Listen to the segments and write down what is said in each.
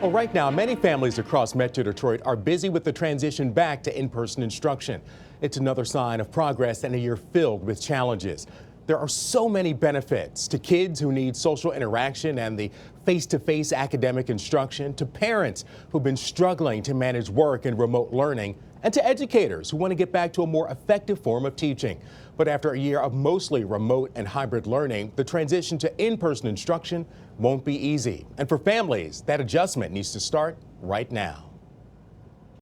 Well, right now, many families across Metro Detroit are busy with the transition back to in-person instruction. It's another sign of progress in a year filled with challenges. There are so many benefits to kids who need social interaction and the face-to-face academic instruction, to parents who've been struggling to manage work and remote learning, and to educators who want to get back to a more effective form of teaching. But after a year of mostly remote and hybrid learning, the transition to in-person instruction won't be easy. And for families, that adjustment needs to start right now.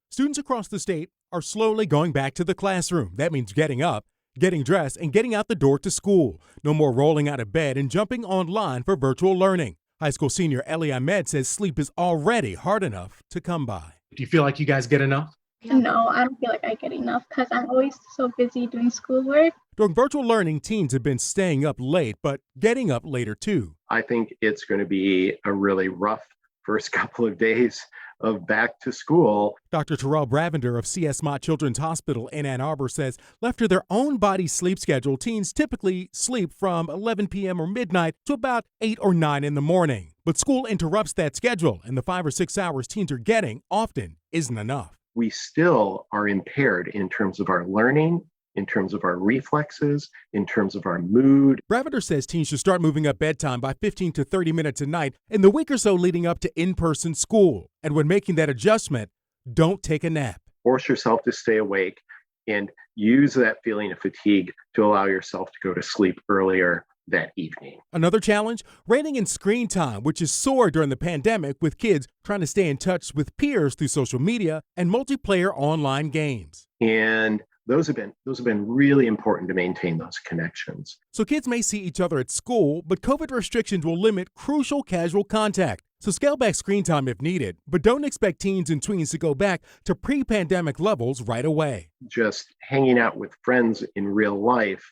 Students across the state are slowly going back to the classroom. That means getting up, getting dressed, and getting out the door to school. No more rolling out of bed and jumping online for virtual learning. High school senior Ellie Ahmed says sleep is already hard enough to come by. Do you feel like you guys get enough? No, I don't feel like I get enough because I'm always so busy doing schoolwork. During virtual learning, teens have been staying up late, but getting up later too. I think it's going to be a really rough first couple of days of back to school. Dr. Terrell Bravender of CS Mott Children's Hospital in Ann Arbor says left to their own body's sleep schedule, teens typically sleep from 11 p.m. or midnight to about 8 or 9 in the morning. But school interrupts that schedule, and the 5 or 6 hours teens are getting often isn't enough. We still are impaired in terms of our learning, in terms of our reflexes, in terms of our mood. Bravender says teens should start moving up bedtime by 15 to 30 minutes a night in the week or so leading up to in-person school. And when making that adjustment, don't take a nap. Force yourself to stay awake and use that feeling of fatigue to allow yourself to go to sleep earlier that evening. Another challenge, reining in screen time, which is soared during the pandemic with kids trying to stay in touch with peers through social media and multiplayer online games. And those have been really important to maintain those connections. So kids may see each other at school, but COVID restrictions will limit crucial casual contact. So scale back screen time if needed, but don't expect teens and tweens to go back to pre-pandemic levels right away. Just hanging out with friends in real life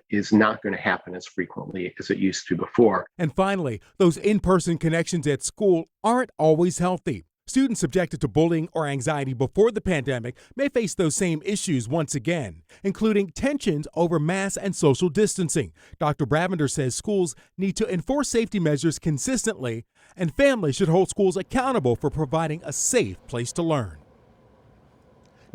is not going to happen as frequently as it used to before. And finally, those in-person connections at school aren't always healthy. Students subjected to bullying or anxiety before the pandemic may face those same issues once again, including tensions over mask and social distancing. Dr. Bravender says schools need to enforce safety measures consistently, and families should hold schools accountable for providing a safe place to learn.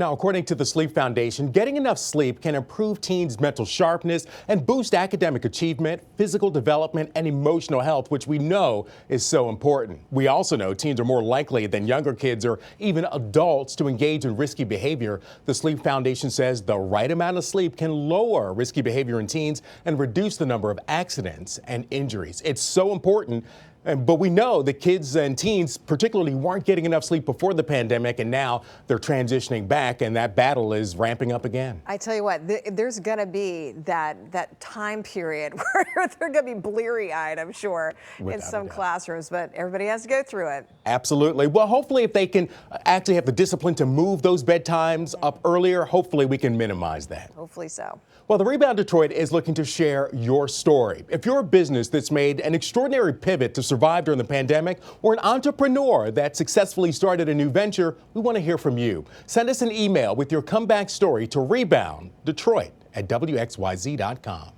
Now, according to the Sleep Foundation, getting enough sleep can improve teens' mental sharpness and boost academic achievement, physical development, and emotional health, which we know is so important. We also know teens are more likely than younger kids or even adults to engage in risky behavior. The Sleep Foundation says the right amount of sleep can lower risky behavior in teens and reduce the number of accidents and injuries. It's so important. But we know that kids and teens particularly weren't getting enough sleep before the pandemic, and now they're transitioning back, and that battle is ramping up again. I tell you what, there's going to be that time period where they're going to be bleary-eyed, I'm sure, in some classrooms, but everybody has to go through it. Absolutely. Well, hopefully if they can actually have the discipline to move those bedtimes up earlier, hopefully we can minimize that. Hopefully so. Well, the Rebound Detroit is looking to share your story. If you're a business that's made an extraordinary pivot to survive during the pandemic, or an entrepreneur that successfully started a new venture, we want to hear from you. Send us an email with your comeback story to rebounddetroit@wxyz.com.